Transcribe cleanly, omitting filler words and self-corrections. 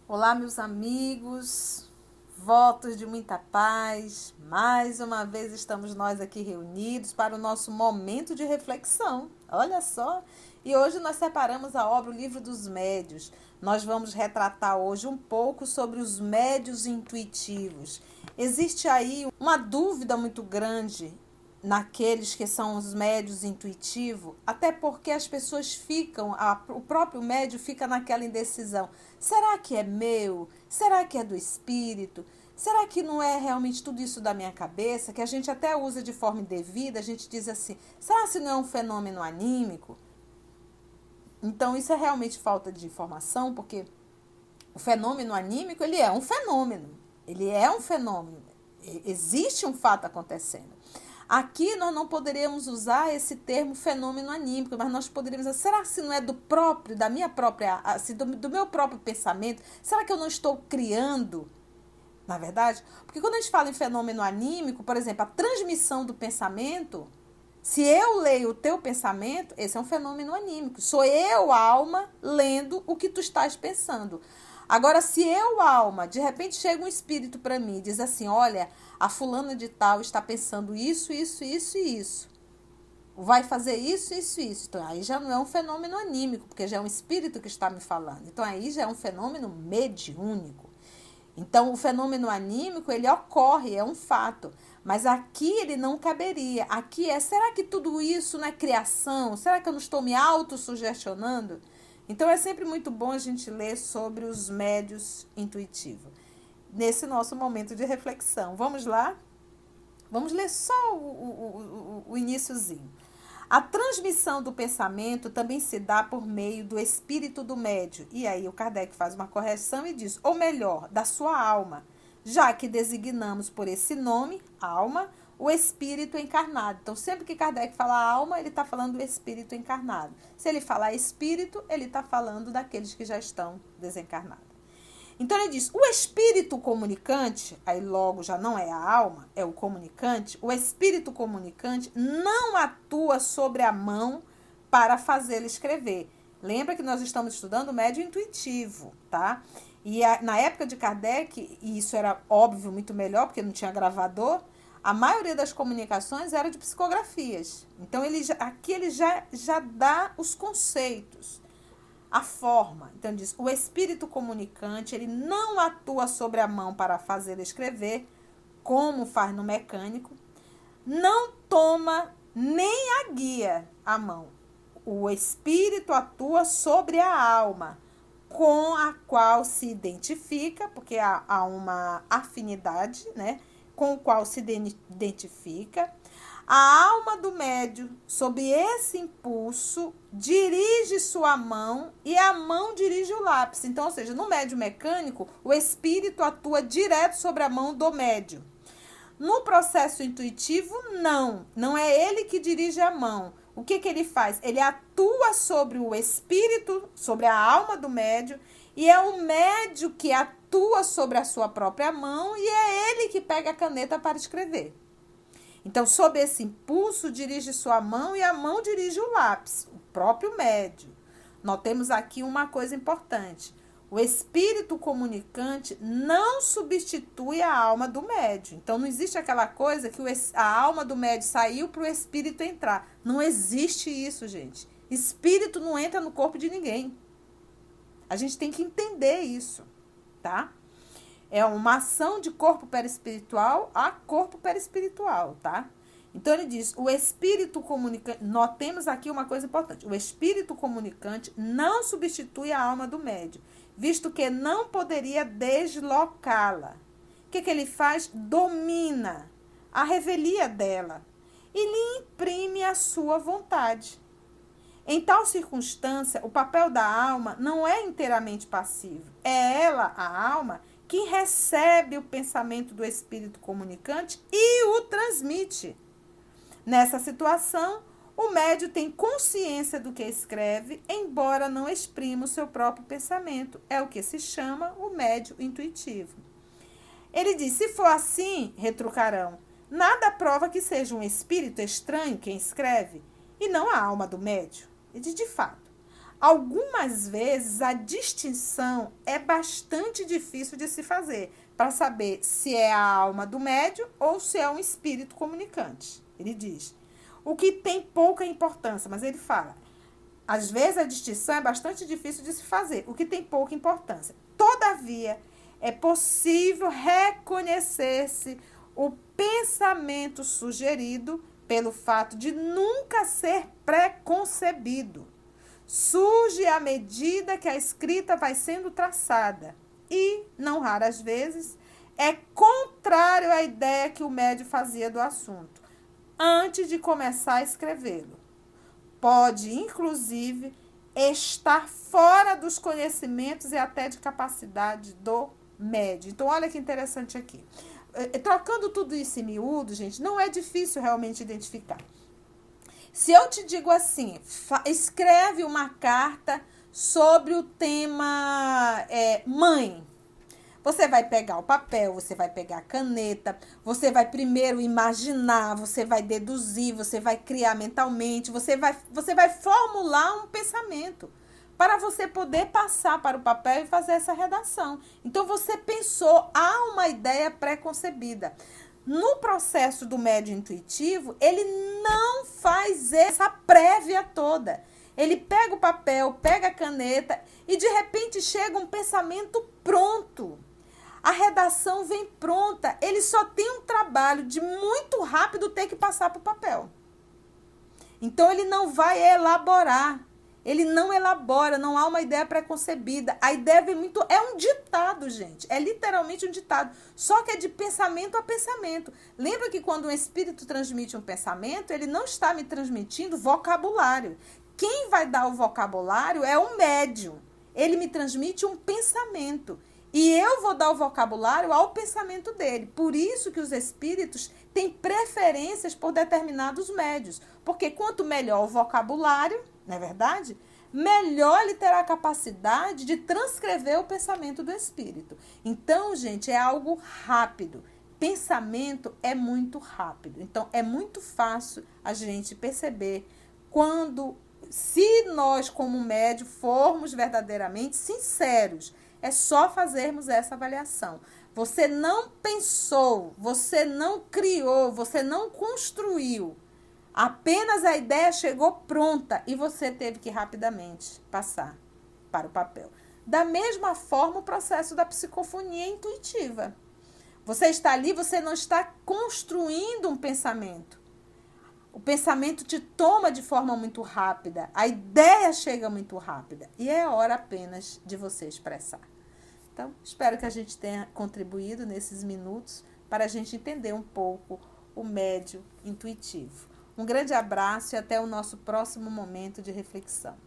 Olá, meus amigos, votos de muita paz. Mais uma vez estamos nós aqui reunidos para o nosso momento de reflexão. Olha só, e hoje nós separamos a obra O Livro dos Médios. Nós vamos retratar hoje um pouco sobre os médios intuitivos. Existe aí uma dúvida muito grande naqueles que são os médios intuitivos, até porque as pessoas ficam, o próprio médio fica naquela indecisão. Será que é meu? Será que é do espírito? Será que não é realmente tudo isso da minha cabeça? Que a gente até usa de forma indevida, a gente diz assim, será que não é um fenômeno anímico? Então isso é realmente falta de informação, porque o fenômeno anímico, ele é um fenômeno. Ele é um fenômeno. Existe um fato acontecendo. Aqui nós não poderíamos usar esse termo fenômeno anímico, mas nós poderíamos dizer, será que não é da minha própria, assim, do meu próprio pensamento? Será que eu não estou criando, na verdade? Porque quando a gente fala em fenômeno anímico, por exemplo, a transmissão do pensamento, se eu leio o teu pensamento, esse é um fenômeno anímico. Sou eu, alma, lendo o que tu estás pensando. Agora, se eu, alma, de repente chega um espírito para mim e diz assim, olha, a fulana de tal está pensando isso, isso, isso e isso. Vai fazer isso, isso, isso. Então, aí já não é um fenômeno anímico, porque já é um espírito que está me falando. Então, aí já é um fenômeno mediúnico. Então, o fenômeno anímico, ele ocorre, é um fato. Mas aqui ele não caberia. Aqui será que tudo isso não é criação? Será que eu não estou me autossugestionando? Então, é sempre muito bom a gente ler sobre os médios intuitivos, nesse nosso momento de reflexão. Vamos lá? Vamos ler só o iniciozinho. A transmissão do pensamento também se dá por meio do espírito do médio. E aí o Kardec faz uma correção e diz, ou melhor, da sua alma, já que designamos por esse nome, alma, o espírito encarnado. Então, sempre que Kardec fala alma, ele está falando do espírito encarnado. Se ele falar espírito, ele está falando daqueles que já estão desencarnados. Então, ele diz, o espírito comunicante, aí logo já não é a alma, é o comunicante, o espírito comunicante não atua sobre a mão para fazê-lo escrever. Lembra que nós estamos estudando o médio intuitivo, tá? E na época de Kardec, e isso era óbvio muito melhor, porque não tinha gravador, a maioria das comunicações era de psicografias. Então, aqui ele já dá os conceitos, a forma. Então, diz, o espírito comunicante, ele não atua sobre a mão para fazer escrever, como faz no mecânico, não toma nem a guia a mão. O espírito atua sobre a alma, com a qual se identifica, porque há uma afinidade, né? Com o qual se identifica. A alma do médium, sob esse impulso, dirige sua mão e a mão dirige o lápis. Então, ou seja, no médium mecânico, o espírito atua direto sobre a mão do médium. No processo intuitivo, não é ele que dirige a mão. O que ele faz? Ele atua sobre o espírito, sobre a alma do médium, e é o médium que atua sobre a sua própria mão e é ele que pega a caneta para escrever. Então, sob esse impulso, dirige sua mão e a mão dirige o lápis, o próprio médium. Notemos aqui uma coisa importante. O espírito comunicante não substitui a alma do médium. Então, não existe aquela coisa que a alma do médium saiu para o espírito entrar. Não existe isso, gente. Espírito não entra no corpo de ninguém. A gente tem que entender isso, tá? É uma ação de corpo perispiritual a corpo perispiritual, tá? Então, ele diz, o espírito comunicante, notemos aqui uma coisa importante, o espírito comunicante não substitui a alma do médium, visto que não poderia deslocá-la. O que ele faz? Domina a revelia dela e lhe imprime a sua vontade. Em tal circunstância, o papel da alma não é inteiramente passivo. É ela, a alma, que recebe o pensamento do espírito comunicante e o transmite. Nessa situação, O médium tem consciência do que escreve, embora não exprima o seu próprio pensamento. É o que se chama o médium intuitivo. Ele diz, se for assim, retrucarão, nada prova que seja um espírito estranho quem escreve, e não a alma do médium. E de fato, algumas vezes a distinção é bastante difícil de se fazer, para saber se é a alma do médium ou se é um espírito comunicante. Ele diz, o que tem pouca importância, mas ele fala, às vezes a distinção é bastante difícil de se fazer, o que tem pouca importância. Todavia, é possível reconhecer-se o pensamento sugerido pelo fato de nunca ser preconcebido. Surge à medida que a escrita vai sendo traçada e, não raras vezes, é contrário à ideia que o médium fazia do assunto antes de começar a escrevê-lo. Pode, inclusive, estar fora dos conhecimentos e até de capacidade do médium. Então, olha que interessante aqui. Trocando tudo isso em miúdo, gente, não é difícil realmente identificar. Se eu te digo assim, escreve uma carta sobre o tema mãe, você vai pegar o papel, você vai pegar a caneta, você vai primeiro imaginar, você vai deduzir, você vai criar mentalmente, você vai formular um pensamento para você poder passar para o papel e fazer essa redação. Então, você pensou, há uma ideia pré-concebida. No processo do médium intuitivo, ele não faz essa prévia toda. Ele pega o papel, pega a caneta e, de repente, chega um pensamento pronto. A redação vem pronta. Ele só tem um trabalho de muito rápido ter que passar para o papel. Então, ele não vai elaborar. Ele não elabora, não há uma ideia preconcebida. A ideia vem muito... É um ditado, gente. É literalmente um ditado. Só que é de pensamento a pensamento. Lembra que quando um espírito transmite um pensamento, ele não está me transmitindo vocabulário. Quem vai dar o vocabulário é o médium. Ele me transmite um pensamento. E eu vou dar o vocabulário ao pensamento dele. Por isso que os espíritos têm preferências por determinados médios. Porque quanto melhor o vocabulário, não é verdade? Melhor ele terá a capacidade de transcrever o pensamento do espírito. Então, gente, é algo rápido. Pensamento é muito rápido. Então, é muito fácil a gente perceber se nós, como médium, formos verdadeiramente sinceros. É só fazermos essa avaliação. Você não pensou, você não criou, você não construiu. Apenas a ideia chegou pronta e você teve que rapidamente passar para o papel. Da mesma forma, o processo da psicofonia intuitiva. Você está ali, você não está construindo um pensamento. O pensamento te toma de forma muito rápida. A ideia chega muito rápida. E é hora apenas de você expressar. Então, espero que a gente tenha contribuído nesses minutos para a gente entender um pouco o médium intuitivo. Um grande abraço e até o nosso próximo momento de reflexão.